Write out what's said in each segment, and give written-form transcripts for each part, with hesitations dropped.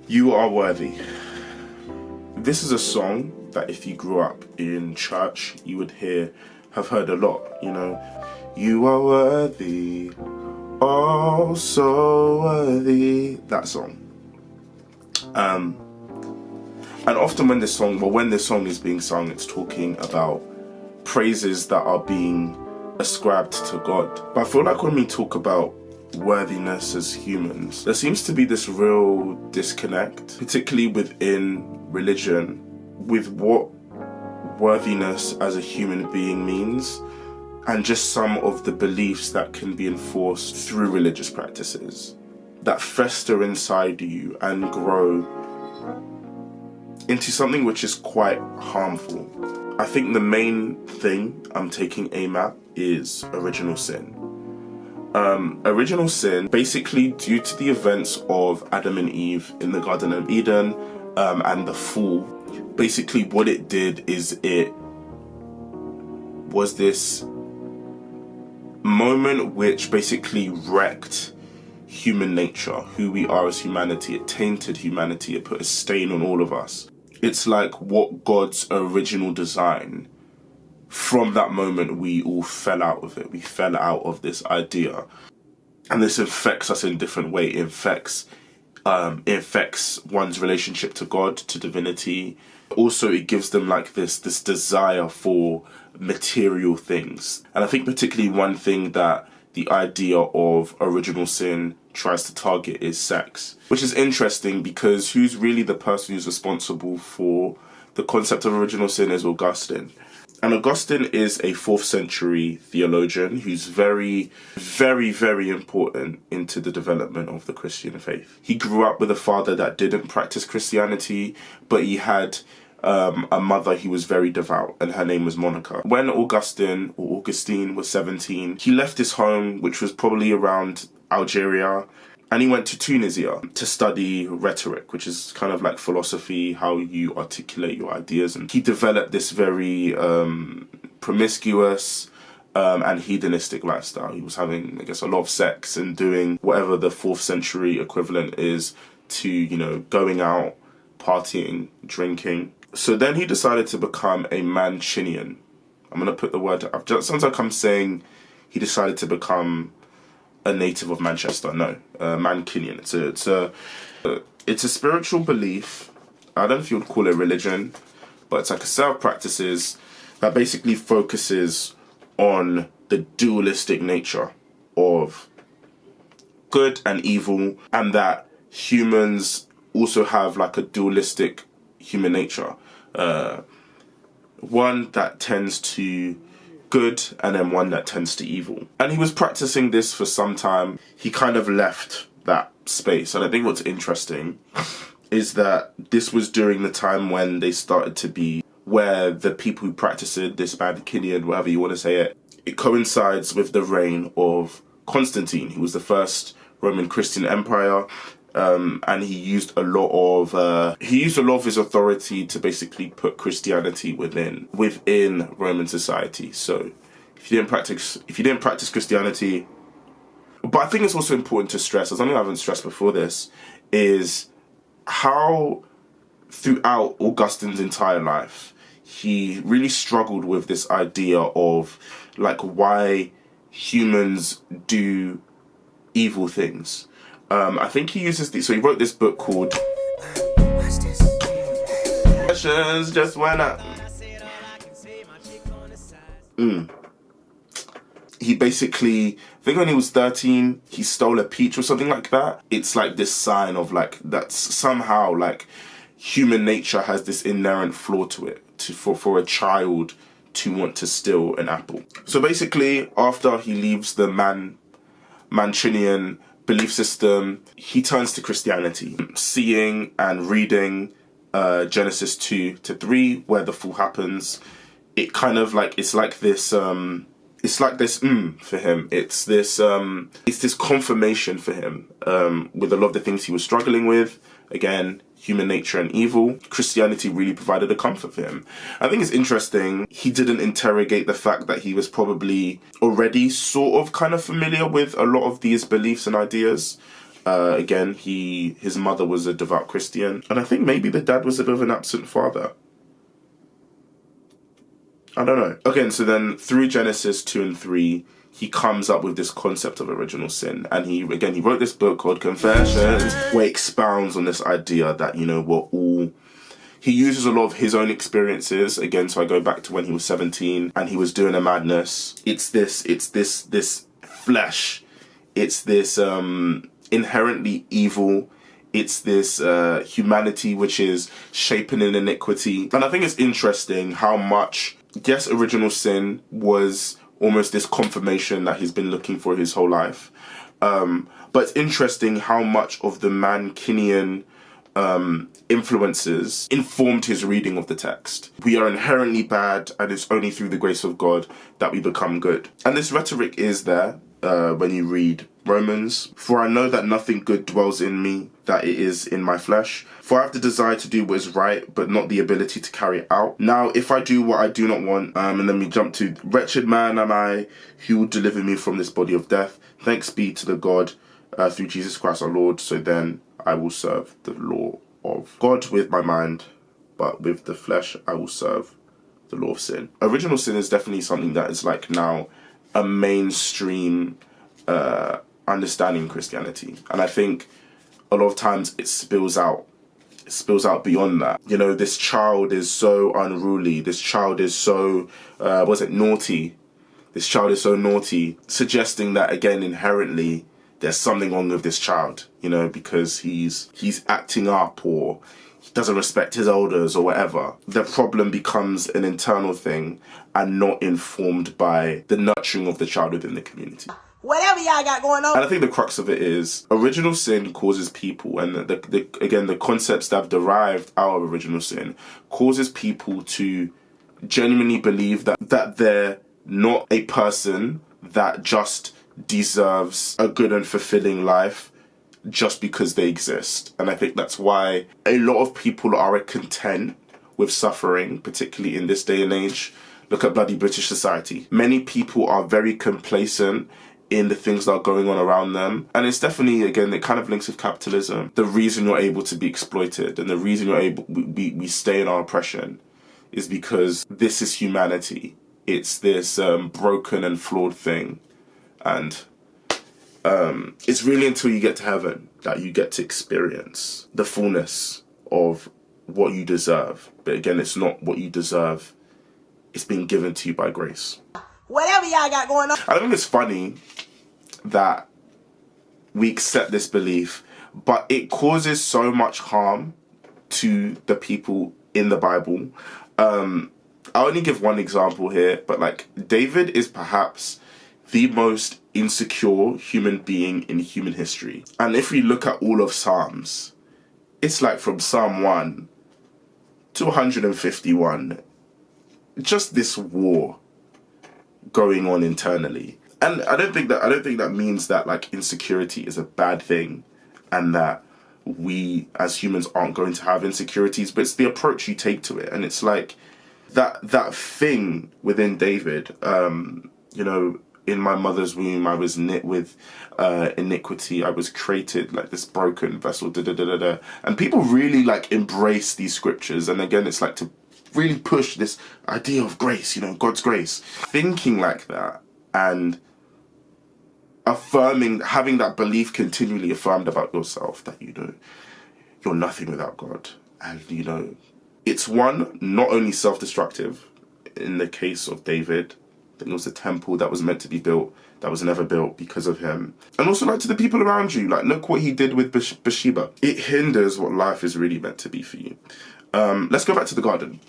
You are worthy. This is a song that if you grew up in church, you would have heard a lot, you know. You are worthy, oh so worthy, that song. And often when this song is being sung, it's talking about praises that are being ascribed to God. But I feel like when we talk about worthiness as humans, there seems to be this real disconnect, particularly within religion, with what worthiness as a human being means, and just some of the beliefs that can be enforced through religious practices that fester inside you and grow into something which is quite harmful. I think the main thing I'm taking aim at is original sin. Original sin, basically due to the events of Adam and Eve in the Garden of Eden and the fall, basically what it did is it was this moment which basically wrecked human nature, who we are as humanity. It tainted humanity. It put a stain on all of us. It's like what God's original design, from that moment we all fell out of it. We fell out of this idea. And this infects us in a different way. It infects one's relationship to God, to divinity. Also, it gives them like this desire for material things. And I think particularly one thing that the idea of original sin tries to target is sex, which is interesting because who's really the person who's responsible for the concept of original sin is Augustine. And Augustine is a 4th century theologian who's very, very, very important into the development of the Christian faith. He grew up with a father that didn't practice Christianity, but he had a mother who was very devout, and her name was Monica. When Augustine was 17, he left his home, which was probably around Algeria, and he went to Tunisia to study rhetoric, which is kind of like philosophy, how you articulate your ideas. And he developed this very promiscuous and hedonistic lifestyle. He was having, I guess, a lot of sex and doing whatever the 4th century equivalent is to, you know, going out, partying, drinking. So then he decided to become a Manichaean. I'm going to put the word... Sometimes I'm saying he decided to become a native of Manchester. No, Manichaean. It's a spiritual belief. I don't know if you would call it religion, but it's like a set of practices that basically focuses on the dualistic nature of good and evil, and that humans also have like a dualistic human nature. One that tends to good and then one that tends to evil. And he was practicing this for some time. He kind of left that space. And I think what's interesting is that this was during the time when they started to be, where the people who practiced this Manichaean, whatever you want to say it coincides with the reign of Constantine, who was the first Roman Christian empire. And he used a lot of his authority to basically put Christianity within Roman society. So if you didn't practice Christianity, but I think it's also important to stress, as something I haven't stressed before this, is how throughout Augustine's entire life he really struggled with this idea of like why humans do evil things. I think he uses so he wrote this book called Just Went Up. He basically, I think when he was 13, he stole a peach or something like that. It's like this sign of like, that's somehow like human nature has this inherent flaw to it, for a child to want to steal an apple. So basically, after he leaves the Manichaean belief system, he turns to Christianity, seeing and reading Genesis 2-3, where the fall happens. It kind of like it's like this for him. It's this confirmation for him with a lot of the things he was struggling with. Again, human nature and evil. Christianity really provided a comfort for him. I think it's interesting, he didn't interrogate the fact that he was probably already sort of kind of familiar with a lot of these beliefs and ideas. Again, his mother was a devout Christian, and I think maybe the dad was a bit of an absent father. I don't know. Again, so then through Genesis 2 and 3, he comes up with this concept of original sin. And he wrote this book called Confessions, where he expounds on this idea that, he uses a lot of his own experiences. Again, so I go back to when he was 17 and he was doing a madness. It's this flesh. It's this inherently evil. It's this humanity which is shapen in iniquity. And I think it's interesting how much, yes, original sin was almost this confirmation that he's been looking for his whole life. But it's interesting how much of the Manichaean influences informed his reading of the text. We are inherently bad, and it's only through the grace of God that we become good. And this rhetoric is there when you read Romans. For I know that nothing good dwells in me, that it is in my flesh. For I have the desire to do what is right, but not the ability to carry it out. Now, if I do what I do not want, and then we jump to, wretched man am I, who will deliver me from this body of death? Thanks be to the God through Jesus Christ our Lord. So then I will serve the law of God with my mind, but with the flesh I will serve the law of sin. Original sin is definitely something that is like now a mainstream understanding in Christianity. And I think a lot of times it spills out beyond that. This child is so unruly. This child is so, naughty. This child is so naughty, suggesting that, again, inherently, there's something wrong with this child, because he's acting up or he doesn't respect his elders or whatever. The problem becomes an internal thing and not informed by the nurturing of the child within the community. Whatever y'all got going on. And I think the crux of it is original sin causes people, and the concepts that have derived out of original sin causes people to genuinely believe that they're not a person that just deserves a good and fulfilling life just because they exist. And I think that's why a lot of people are content with suffering, particularly in this day and age. Look at bloody British society. Many people are very complacent in the things that are going on around them. And it's definitely, again, it kind of links with capitalism. The reason you're able to be exploited and the reason we stay in our oppression is because this is humanity. It's this broken and flawed thing. And it's really until you get to heaven that you get to experience the fullness of what you deserve. But again, it's not what you deserve. It's been given to you by grace. Whatever y'all got going on. I think it's funny that we accept this belief, but it causes so much harm to the people in the Bible. I'll only give one example here, but like David is perhaps the most insecure human being in human history. And if we look at all of Psalms, it's like from Psalm 1 to 151, just this war going on internally. And I don't think that means that like insecurity is a bad thing and that we as humans aren't going to have insecurities, but it's the approach you take to it. And it's like that thing within David, in my mother's womb I was knit with iniquity, I was created like this broken vessel, and people really like embrace these scriptures. And again, it's like to really push this idea of grace, God's grace. Thinking like that and affirming, having that belief continually affirmed about yourself that, you're nothing without God. And, it's not only self-destructive. In the case of David, I think it was a temple that was meant to be built that was never built because of him. And also like to the people around you, like look what he did with Bathsheba. It hinders what life is really meant to be for you. Let's go back to the garden.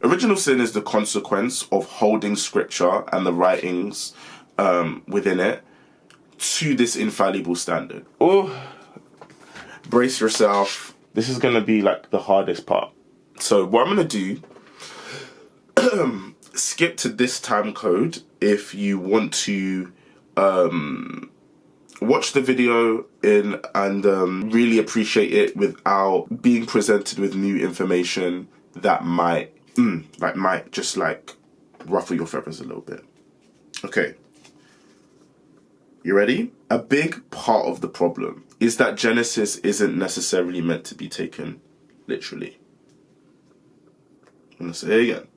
Original sin is the consequence of holding scripture and the writings within it to this infallible standard. Oh, brace yourself. This is going to be like the hardest part. So what I'm going to do, skip to this time code if you want to watch the video and really appreciate it without being presented with new information that might just ruffle your feathers a little bit. Okay. You ready? a big part of the problem is that Genesis isn't necessarily meant to be taken literally. I'm going to say it again.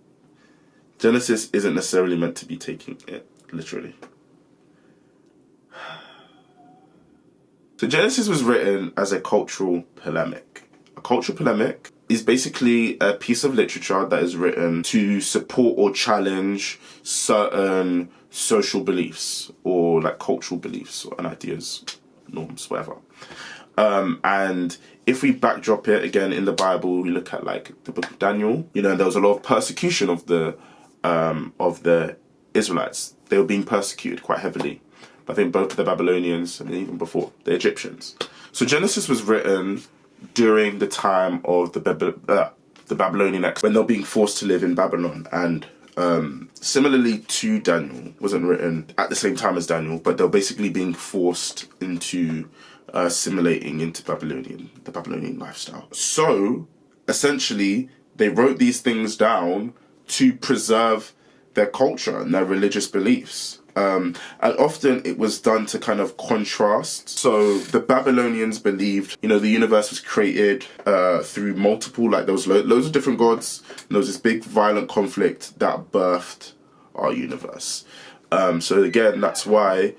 Genesis isn't necessarily meant to be taking it literally. So Genesis was written as a cultural polemic. A cultural polemic is basically a piece of literature that is written to support or challenge certain social beliefs or like cultural beliefs and ideas, norms, whatever. And if we backdrop it again in the Bible, we look at like the book of Daniel, there was a lot of persecution of the Israelites. They were being persecuted quite heavily. I think both the Babylonians and even before, the Egyptians. So Genesis was written during the time of the Babylonian exile, when they were being forced to live in Babylon. And similarly to Daniel, wasn't written at the same time as Daniel, but they were basically being forced into assimilating into the Babylonian lifestyle. So essentially, they wrote these things down to preserve their culture and their religious beliefs. And often it was done to kind of contrast. So the Babylonians believed, the universe was created through multiple, like there was loads of different gods. And there was this big violent conflict that birthed our universe. So again, that's why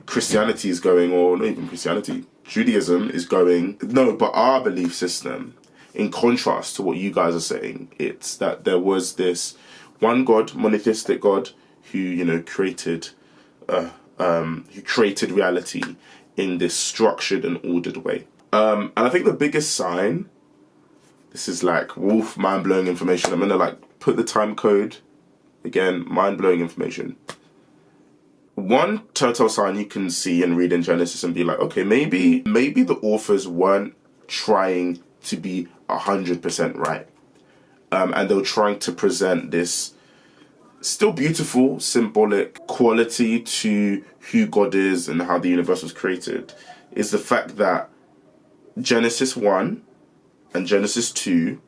Christianity is going, or not even Christianity, Judaism is going, no, but our belief system, in contrast to what you guys are saying, it's that there was this one God, monotheistic God, who created reality in this structured and ordered way. And I think the biggest sign, this is like mind-blowing information. I'm gonna like put the time code again, mind-blowing information. One telltale sign you can see and read in Genesis and be like, okay, maybe the authors weren't trying to be 100% right, and they were trying to present this still beautiful, symbolic quality to who God is and how the universe was created, is the fact that Genesis 1 and Genesis 2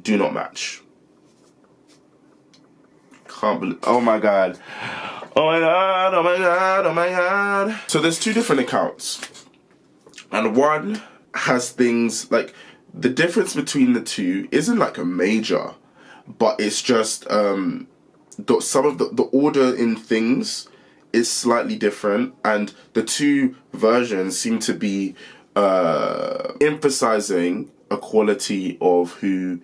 do not match. Can't believe, oh my God. Oh my God, oh my God, oh my God. So there's two different accounts. And one has things like, the difference between the two isn't like a major, but it's just some of the order in things is slightly different, and the two versions seem to be emphasizing a quality of who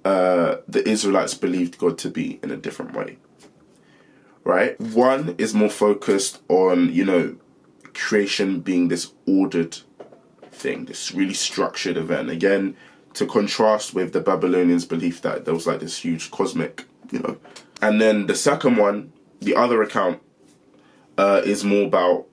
the Israelites believed God to be in a different way. Right? One is more focused on, creation being this ordered thing, this really structured event. Again, to contrast with the Babylonians' belief that there was like this huge cosmic, And then the second one, the other account, is more about,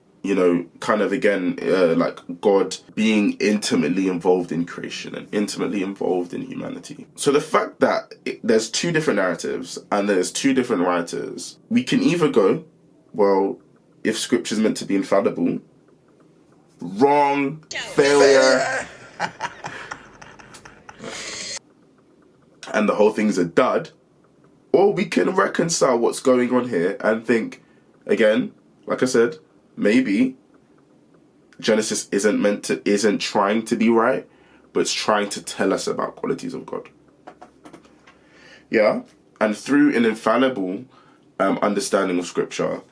kind of again, like God being intimately involved in creation and intimately involved in humanity. So the fact that there's two different narratives and there's two different writers, we can either go, well, if scripture's meant to be infallible, wrong, failure, and the whole thing's a dud, or we can reconcile what's going on here and think, again, like I said, maybe Genesis isn't trying to be right, but it's trying to tell us about qualities of God. Yeah? And through an infallible understanding of scripture,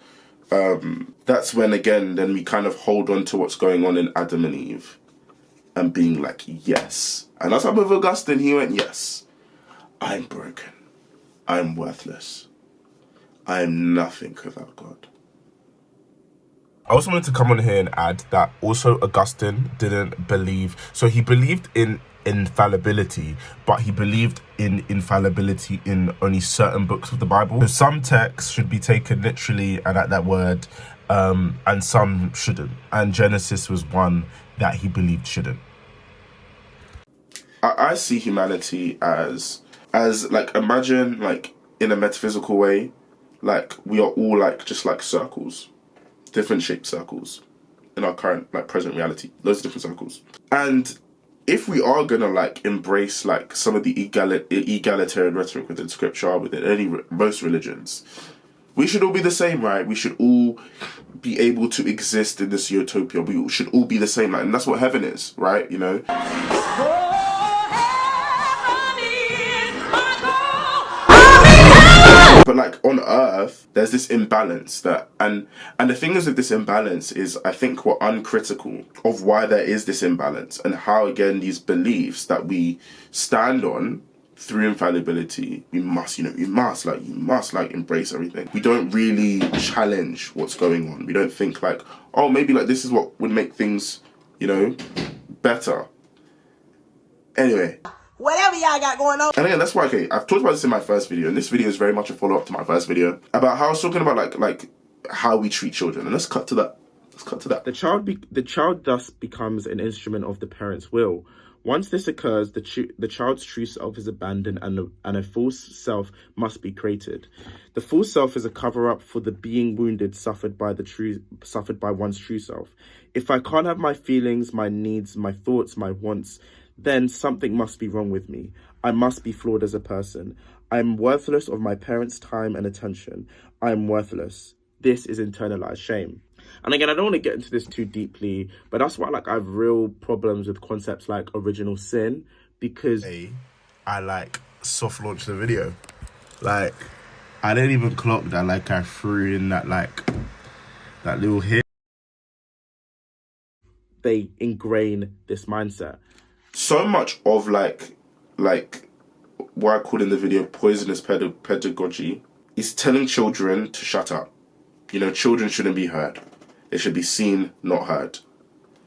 that's when, again, then we kind of hold on to what's going on in Adam and Eve and being like, yes. And that's how with Augustine, he went, yes. I'm broken. I'm worthless. I am nothing without God. I also wanted to come on here and add that also Augustine didn't believe, so he believed in infallibility, but he believed in infallibility in only certain books of the Bible. So some texts should be taken literally and at that word, and some shouldn't. And Genesis was one that he believed shouldn't. I see humanity as like, imagine like in a metaphysical way, like we are all like just like circles, different shaped circles in our current like present reality, loads of different circles. And if we are gonna like embrace like some of the egalitarian rhetoric within scripture, within most religions, We should all be the same, right? We should all be able to exist in this utopia. We should all be the same, like, and that's what heaven is, right? You know. But like on earth, there's this imbalance that, and the thing is with this imbalance is, I think we're uncritical of why there is this imbalance and how, again, these beliefs that we stand on through infallibility, you must embrace everything. We don't really challenge what's going on. We don't think like, oh, maybe like this is what would make things, you know, better. Anyway. Whatever y'all got going on. And again, that's why, okay, I've talked about this in my first video, and this video is very much a follow-up to my first video, about how I was talking about like how we treat children. And let's cut to that. The child thus becomes an instrument of the parent's will. Once this occurs, the child's true self is abandoned and a false self must be created. The false self is a cover-up for the being wounded suffered by one's true self. If I can't have my feelings, my needs, my thoughts, my wants, then something must be wrong with me. I must be flawed as a person. I am worthless of my parents' time and attention. I am worthless. This is internalized shame. And again, I don't want to get into this too deeply, but that's why like I have real problems with concepts like original sin, because I like soft launched the video. Like I didn't even clock that, like I threw in that little hit. They ingrain this mindset. So much of like what I called in the video poisonous pedagogy is telling children to shut up. You know, children shouldn't be heard. They should be seen, not heard.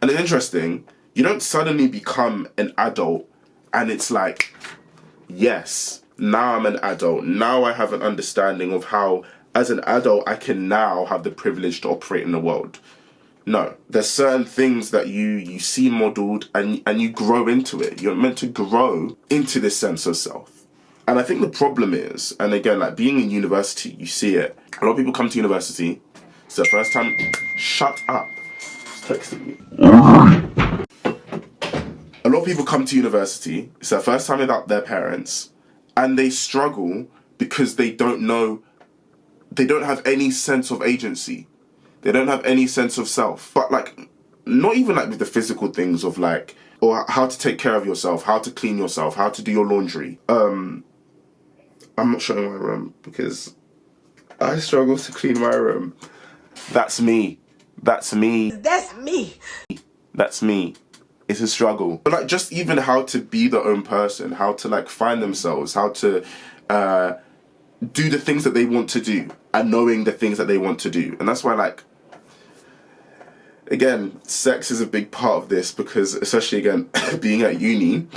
And it's interesting, you don't suddenly become an adult and it's like, yes, now I'm an adult. Now I have an understanding of how, as an adult, I can now have the privilege to operate in the world. No, there's certain things that you see modeled and you grow into it. You're meant to grow into this sense of self. And I think the problem is, and again, like being in university, you see it. A lot of people come to university. It's the first time. Shut up. It's texting me. A lot of people come to university. It's their first time without their parents, and they struggle because they don't know. They don't have any sense of agency. They don't have any sense of self. But like, not even like with the physical things of like, or how to take care of yourself, how to clean yourself, how to do your laundry. I'm not showing my room because I struggle to clean my room. That's me. That's me. That's me. That's me. It's a struggle. But like just even how to be their own person, how to like find themselves, how to do the things that they want to do and knowing the things that they want to do. And that's why like, again, sex is a big part of this because especially again, being at uni,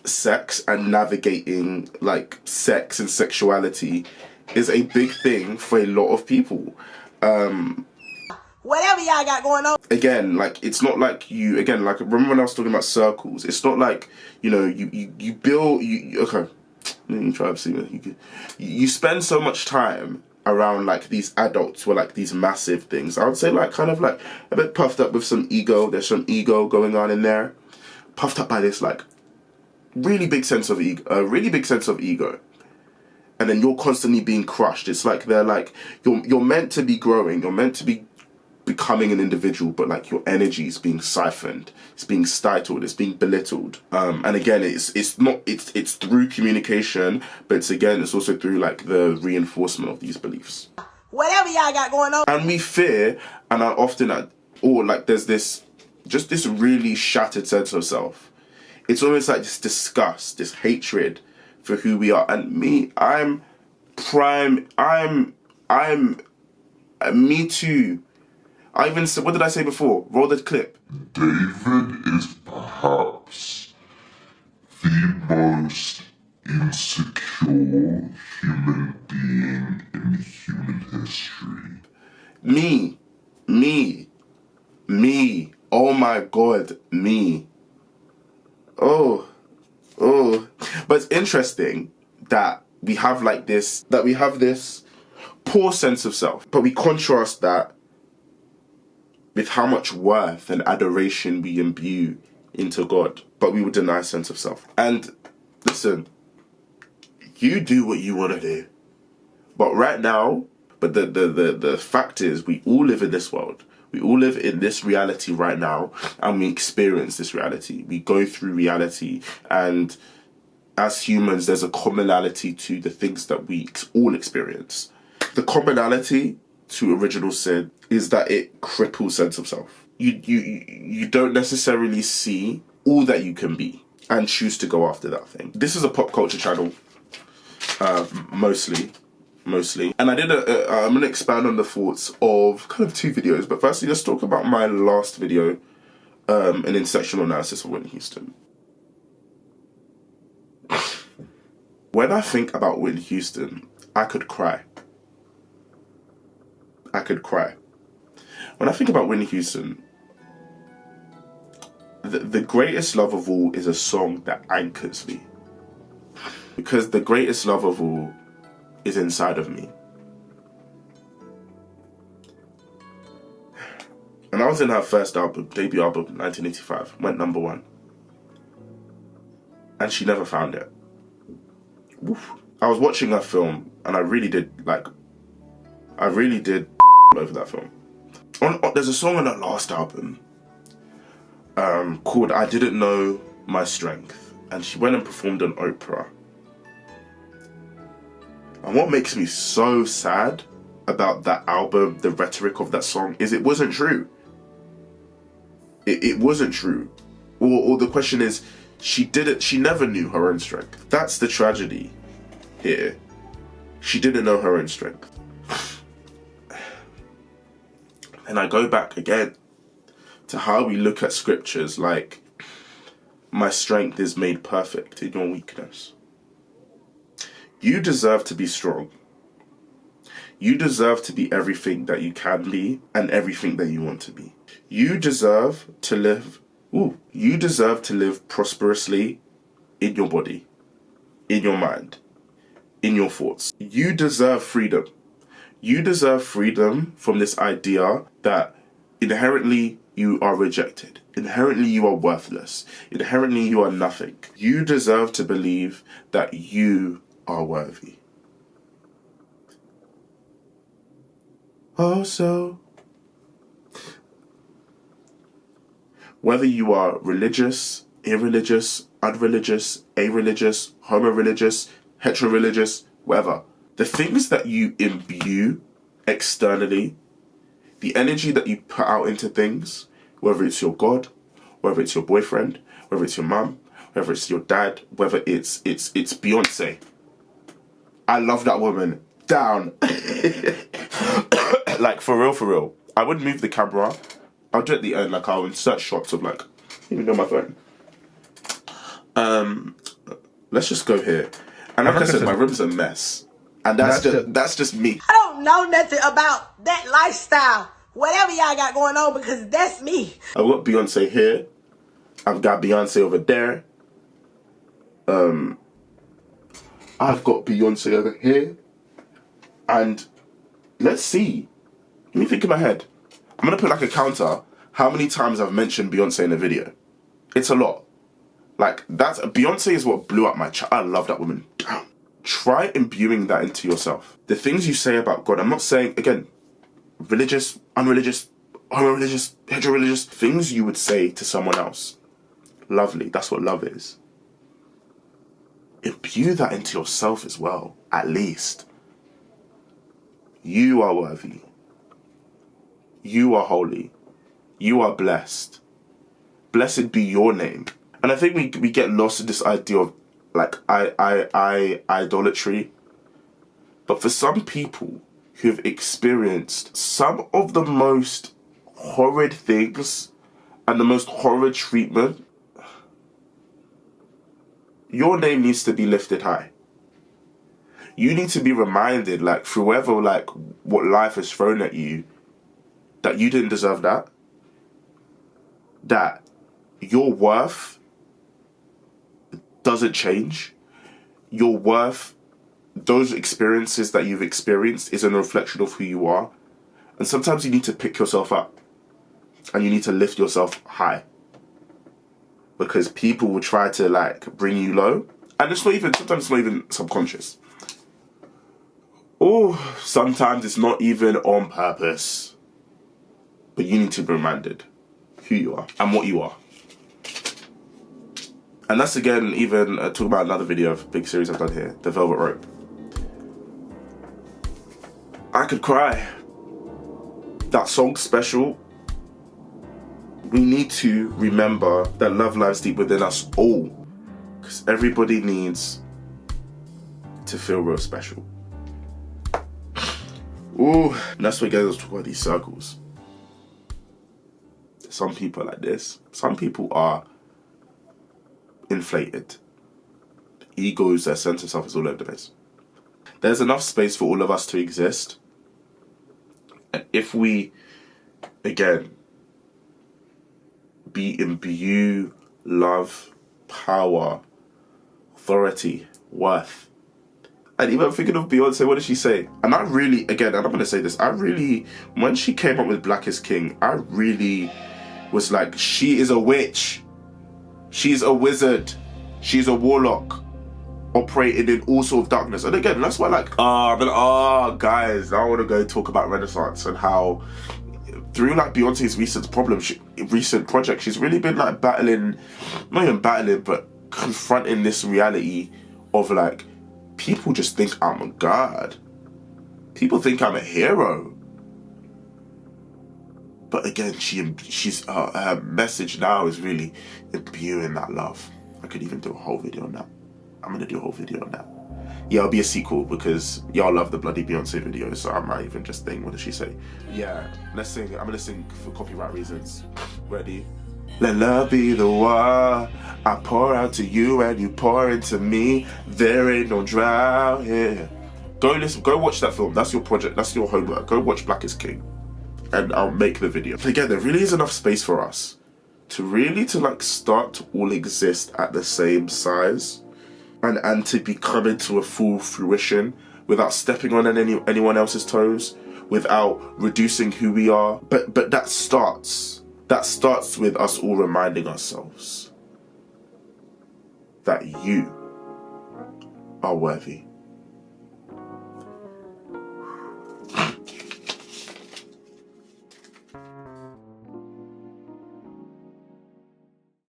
sex and navigating like sex and sexuality is a big thing for a lot of people. Whatever y'all got going on. Again, like it's not like you, again, like remember when I was talking about circles, it's not like, you know, you build, okay, you try to see me. You spend so much time around like these adults who are like these massive things. I would say like kind of like a bit puffed up with some ego. There's some ego going on in there. Puffed up by this like really big sense of ego, and then you're constantly being crushed. It's like they're like you're meant to be growing. You're meant to be becoming an individual, but like your energy is being siphoned, it's being stifled, it's being belittled. And again, it's through communication, but it's also through like the reinforcement of these beliefs. Whatever y'all got going on. And we fear, and I often like there's this really shattered sense of self. It's almost like this disgust, this hatred for who we are. And me, me too. I even said, what did I say before? Roll the clip. David is perhaps the most insecure human being in human history. Me. Oh my God, me. Oh. But it's interesting that we have this poor sense of self, but we contrast that with how much worth and adoration we imbue into God, but we would deny sense of self. And listen, you do what you want to do. But right now, But the fact is, we all live in this world. We all live in this reality right now, and we experience this reality. We go through reality, and as humans, there's a commonality to the things that we all experience. The commonality to original sin is that it cripples sense of self. You don't necessarily see all that you can be and choose to go after that thing. This is a pop culture channel, mostly. And I'm going to expand on the thoughts of kind of two videos. But firstly, let's talk about my last video, an intersectional analysis of Whitney Houston. When I think about Whitney Houston, I could cry. When I think about Whitney Houston, the greatest love of all is a song that anchors me. Because the greatest love of all is inside of me. And I was in her first album, debut album, 1985, went number 1. And she never found it. Oof. I was watching her film, and I really did over that film. There's a song on her last album called I Didn't Know My Strength, and she went and performed on Oprah. And what makes me so sad about that album, the rhetoric of that song, is it wasn't true. It wasn't true. Or the question is, she never knew her own strength. That's the tragedy here. She didn't know her own strength. And I go back again to how we look at scriptures like, my strength is made perfect in your weakness. You deserve to be strong. You deserve to be everything that you can be and everything that you want to be. You deserve to live prosperously in your body, in your mind, in your thoughts. You deserve freedom. You deserve freedom from this idea that inherently you are rejected. Inherently you are worthless. Inherently you are nothing. You deserve to believe that you are worthy. Also, whether you are religious, irreligious, unreligious, a-religious, homo-religious, hetero-religious, whatever, the things that you imbue externally, the energy that you put out into things, whether it's your God, whether it's your boyfriend, whether it's your mum, whether it's your dad, whether it's Beyonce. I love that woman. Down. Like, for real. I would move the camera. I'll do it at the end, like I'll insert shots of like, even on my phone. Let's just go here. And like I said, my room's a mess. And that's just me. I don't know nothing about that lifestyle. Whatever y'all got going on, because that's me. I've got Beyonce here. I've got Beyonce over there. I've got Beyonce over here. And let's see. Let me think in my head. I'm going to put like a counter how many times I've mentioned Beyonce in a video. It's a lot. Like, Beyonce is what blew up my I love that woman. Damn. Try imbuing that into yourself. The things you say about God, I'm not saying, again, religious, unreligious, homo-religious, hetero-religious, things you would say to someone else. Lovely, that's what love is. Imbue that into yourself as well, at least. You are worthy. You are holy. You are blessed. Blessed be your name. And I think we get lost in this idea of like idolatry. But for some people who've experienced some of the most horrid things and the most horrid treatment, your name needs to be lifted high. You need to be reminded, like, through whatever, like, what life has thrown at you, that you didn't deserve that. That your worth doesn't change. Your worth, those experiences that you've experienced, is a reflection of who you are. And sometimes you need to pick yourself up. And you need to lift yourself high. Because people will try to, like, bring you low. And sometimes it's not even subconscious. Oh, sometimes it's not even on purpose. But you need to be reminded who you are and what you are. And that's again, even talking about another video of a big series I've done here, The Velvet Rope. I could cry. That song's special. We need to remember that love lies deep within us all. Because everybody needs to feel real special. Ooh, and that's what guys talk about these circles. Some people are like this. Some people are inflated. Egos, their sense of self is all over the place. There's enough space for all of us to exist. And if we, again, imbue love, power, authority, worth. And even thinking of Beyonce, what did she say? And I really, again, and I'm going to say this, when she came up with Black is King, I really was like, she is a witch. She's a wizard. She's a warlock operating in all sort of darkness. And again, that's why guys, I want to go talk about Renaissance and how through like Beyonce's recent project, she's really been like not even battling, but confronting this reality of like, people just think I'm a god. People think I'm a hero. But again, her message now is really imbuing that love. I could even do a whole video on that. I'm gonna do a whole video on that. Yeah, it'll be a sequel because y'all love the bloody Beyonce video, so I might even just think, what does she say? Yeah, let's sing. I'm gonna sing for copyright reasons. Ready? Let love be the water I pour out to you and you pour into me. There ain't no drought here. Go watch that film. That's your project. That's your homework. Go watch Black is King. And I'll make the video. But again, there really is enough space for us to like start to all exist at the same size and to be coming to a full fruition without stepping on anyone else's toes, without reducing who we are. But that starts with us all reminding ourselves that you are worthy.